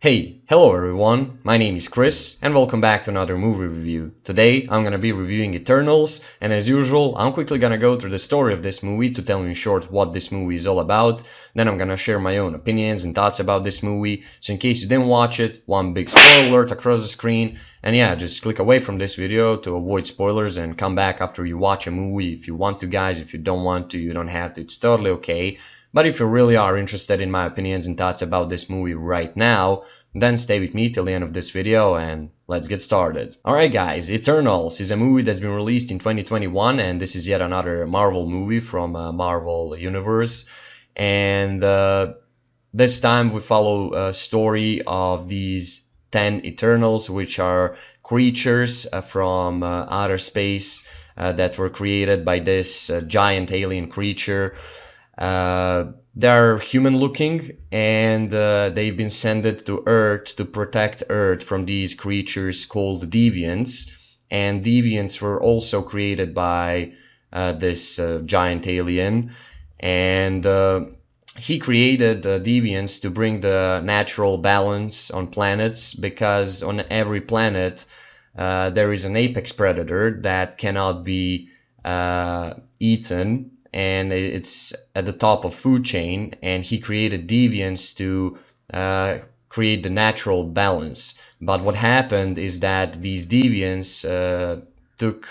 Hey, hello everyone, my name is Chris and welcome back to another movie review. Today I'm gonna be reviewing Eternals, and as usual I'm quickly gonna go through the story of this movie to tell you in short what this movie is all about. Then I'm gonna share my own opinions and thoughts about this movie, so in case you didn't watch it, one big spoiler alert across the screen, and yeah, just click away from this video to avoid spoilers and come back after you watch a movie if you want to, guys. If you don't want to, you don't have to, it's totally okay. But if you really are interested in my opinions and thoughts about this movie right now, then stay with me till the end of this video and let's get started. Alright guys, Eternals is a movie that's been released in 2021, and this is yet another Marvel movie from Marvel Universe. And this time we follow a story of these 10 Eternals, which are creatures from outer space that were created by this giant alien creature. They're human looking, and they've been sent to Earth to protect Earth from these creatures called deviants. And deviants were also created by this giant alien, and he created the deviants to bring the natural balance on planets, because on every planet there is an apex predator that cannot be eaten, and it's at the top of food chain, and he created deviants to create the natural balance. But what happened is that these deviants took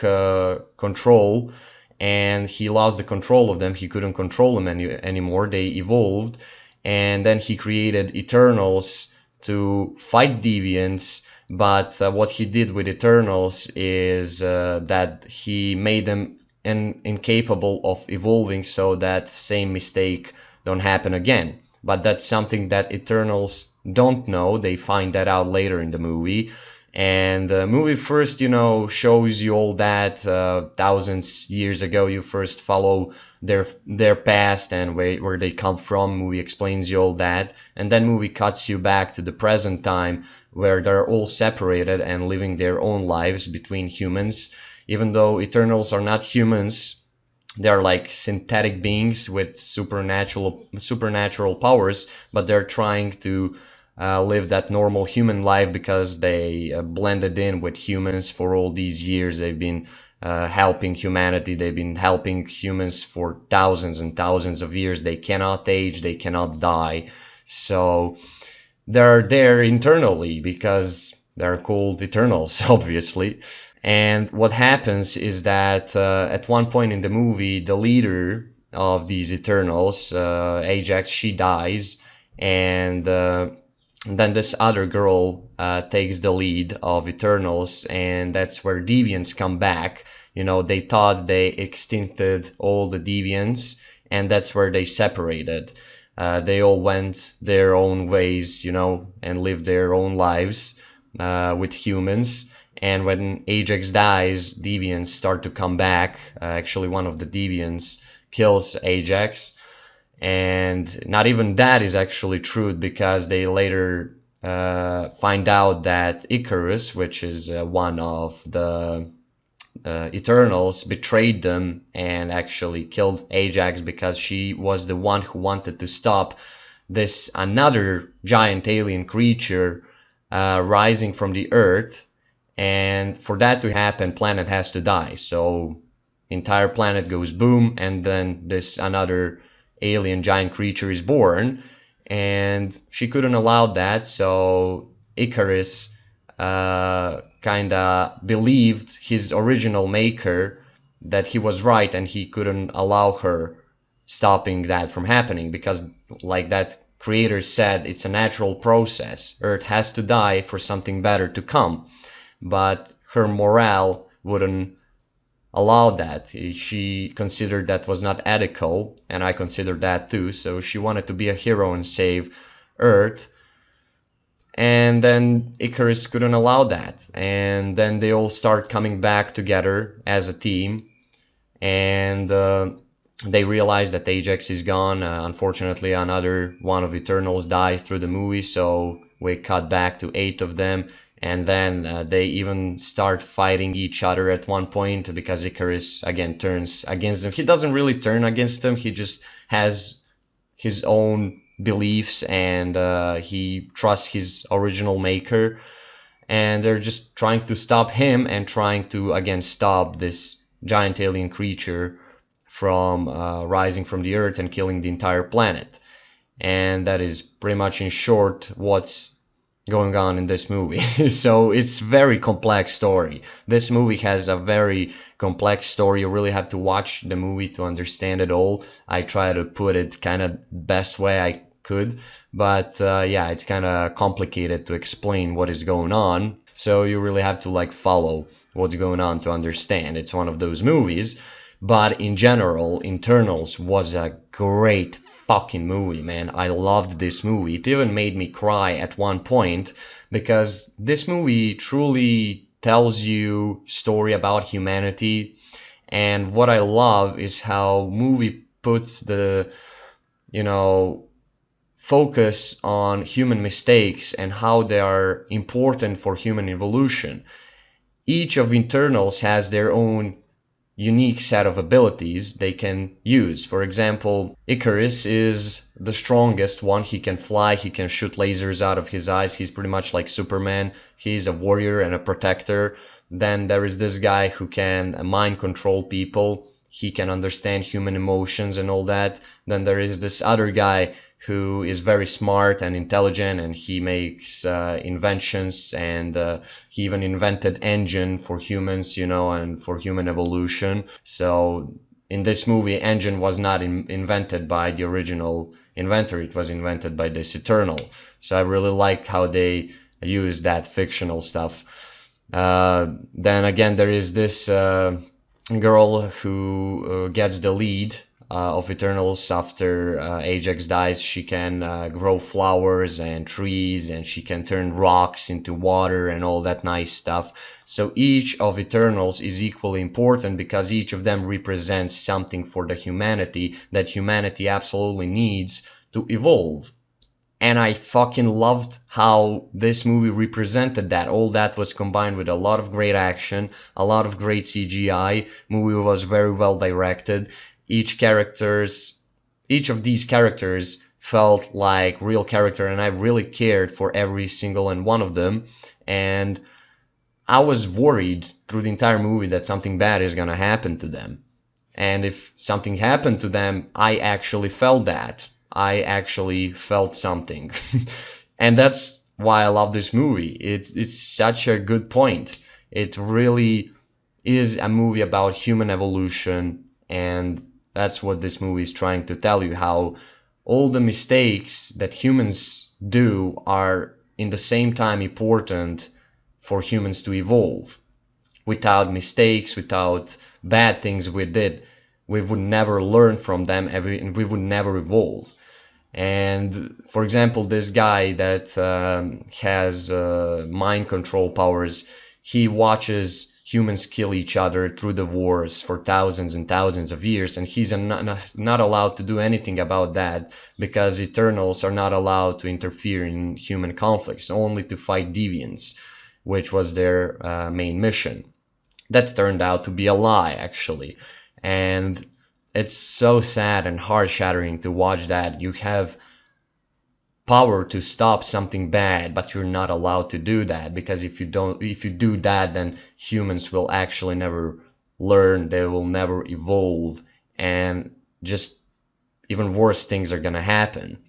control, and he lost the control of them. He couldn't control them anymore. They evolved, and then he created Eternals to fight deviants. But what he did with Eternals is that he made them incapable of evolving, so that same mistake don't happen again. But that's something that Eternals don't know. They find that out later in the movie. And the movie first, shows you all that thousands years ago. You first follow their past and where they come from. Movie explains you all that, and then movie cuts you back to the present time, where they're all separated and living their own lives between humans. Even though Eternals are not humans, they're like synthetic beings with supernatural powers, but they're trying to live that normal human life because they blended in with humans for all these years. They've been helping humanity. They've been helping humans for thousands and thousands of years. They cannot age, they cannot die. So they're there internally because they're called Eternals, obviously. And what happens is that at one point in the movie, the leader of these Eternals, Ajax, she dies, and then this other girl takes the lead of Eternals, and that's where deviants come back. They thought they extincted all the deviants, and that's where they separated. They all went their own ways, and lived their own lives with humans. And when Ajax dies, deviants start to come back. Actually, one of the deviants kills Ajax. And not even that is actually true, because they later find out that Icarus, which is one of the Eternals, betrayed them and actually killed Ajax, because she was the one who wanted to stop this another giant alien creature rising from the Earth. And for that to happen, planet has to die. So entire planet goes boom, and then this another alien giant creature is born, and she couldn't allow that. So Icarus kinda believed his original maker that he was right, and he couldn't allow her stopping that from happening, because like that creator said, it's a natural process. Earth has to die for something better to come. But her morale wouldn't allow that. She considered that was not ethical, and I considered that too. So she wanted to be a hero and save Earth. And then Icarus couldn't allow that. And then they all start coming back together as a team. And they realize that Ajax is gone. Unfortunately, another one of Eternals dies through the movie. So we cut back to 8 of them. And then they even start fighting each other at one point, because Icarus again turns against them. He doesn't really turn against them, he just has his own beliefs, and he trusts his original maker, and they're just trying to stop him and trying to again stop this giant alien creature from rising from the earth and killing the entire planet. And that is pretty much in short what's going on in this movie. So it's very complex story. This movie has a very complex story. You really have to watch the movie to understand it all. I try to put it kind of best way I could, but yeah, it's kind of complicated to explain what is going on. So you really have to like follow what's going on to understand. It's one of those movies, but in general, Internals was a great fucking movie, man. I loved this movie. It even made me cry at one point because this movie truly tells you story about humanity. And what I love is how movie puts the, you know, focus on human mistakes and how they are important for human evolution. Each of Internals has their own unique set of abilities they can use. For example, Icarus is the strongest one. He can fly, he can shoot lasers out of his eyes. He's pretty much like Superman. He's a warrior and a protector. Then there is this guy who can mind control people. He can understand human emotions and all that. Then there is this other guy who is very smart and intelligent, and he makes inventions, and he even invented engine for humans, you know, and for human evolution. So in this movie, engine was not invented by the original inventor. It was invented by this Eternal. So I really liked how they used that fictional stuff. Then again, there is this girl who gets the lead of Eternals after Ajax dies. She can grow flowers and trees, and she can turn rocks into water and all that nice stuff. So each of Eternals is equally important because each of them represents something for the humanity that humanity absolutely needs to evolve. And I fucking loved how this movie represented that. All that was combined with a lot of great action, a lot of great CGI. Movie was very well directed. Each of these characters felt like real character, and I really cared for every single and one of them. And I was worried through the entire movie that something bad is gonna happen to them. And if something happened to them, I actually felt that. I actually felt something. And that's why I love this movie. It's such a good point. It really is a movie about human evolution, and that's what this movie is trying to tell you, how all the mistakes that humans do are in the same time important for humans to evolve. Without mistakes, without bad things we did, we would never learn from them, and we would never evolve. And for example, this guy that has mind control powers, he watches humans kill each other through the wars for thousands and thousands of years, and he's not allowed to do anything about that because Eternals are not allowed to interfere in human conflicts, only to fight deviants, which was their main mission. That turned out to be a lie, actually. And it's so sad and heart-shattering to watch that. You have power to stop something bad, but you're not allowed to do that, because if you do that, then humans will actually never learn, they will never evolve, and just even worse things are gonna happen.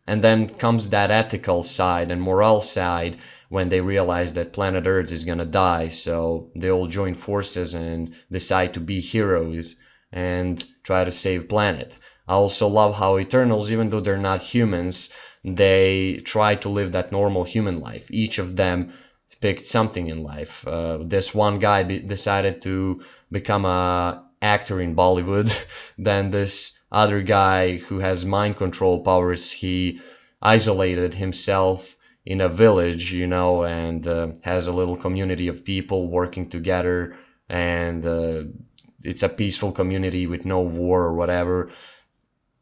And then comes that ethical side and moral side when they realize that planet Earth is gonna die, so they all join forces and decide to be heroes and try to save planet. I also love how Eternals, even though they're not humans, they try to live that normal human life. Each of them picked something in life. This one guy decided to become a actor in Bollywood. Then this other guy who has mind control powers, he isolated himself in a village, you know, and has a little community of people working together, and it's a peaceful community with no war or whatever.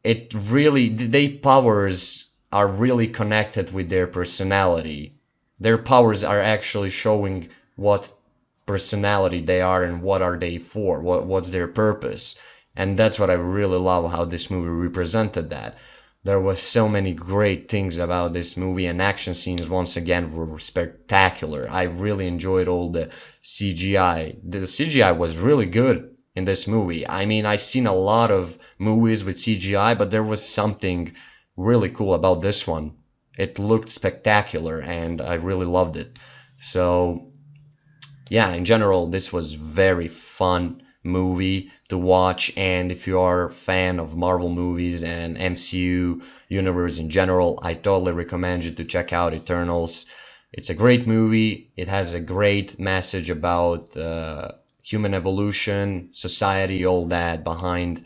It really, their powers are really connected with their personality. Their powers are actually showing what personality they are and what are they for, what's their purpose. And that's what I really love, how this movie represented that. There was so many great things about this movie, and action scenes once again were spectacular. I really enjoyed all the CGI. The CGI was really good in this movie. I mean, I've seen a lot of movies with CGI, but there was something really cool about this one. It looked spectacular, and I really loved it. So yeah, in general, this was very fun movie to watch. And if you are a fan of Marvel movies and MCU universe in general, I totally recommend you to check out Eternals. It's a great movie. It has a great message about human evolution, society, all that behind.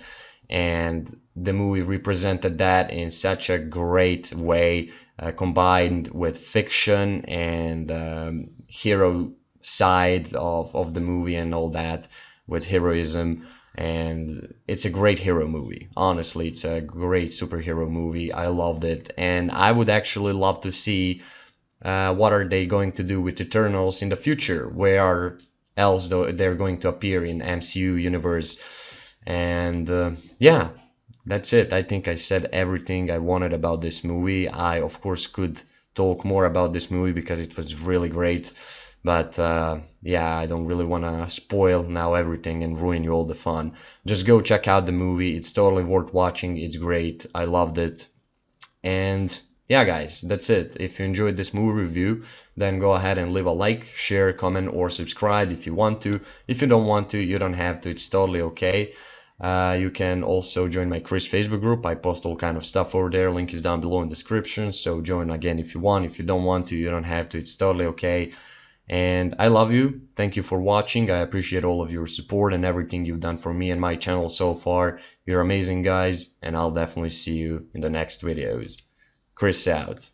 And the movie represented that in such a great way, combined with fiction and hero side of the movie and all that with heroism. And it's a great hero movie. Honestly, it's a great superhero movie. I loved it, and I would actually love to see what are they going to do with Eternals in the future, where else they're going to appear in MCU universe. And yeah, that's it. I think I said everything I wanted about this movie. I of course could talk more about this movie because it was really great. But yeah, I don't really want to spoil now everything and ruin you all the fun. Just go check out the movie. It's totally worth watching. It's great. I loved it. And yeah, guys, that's it. If you enjoyed this movie review, then go ahead and leave a like, share, comment, or subscribe if you want to. If you don't want to, you don't have to. It's totally okay. You can also join my Chris Facebook group. I post all kind of stuff over there. Link is down below in the description. So join again if you want. If you don't want to, you don't have to. It's totally okay. And I love you. Thank you for watching. I appreciate all of your support and everything you've done for me and my channel so far. You're amazing, guys, and I'll definitely see you in the next videos. Chris out.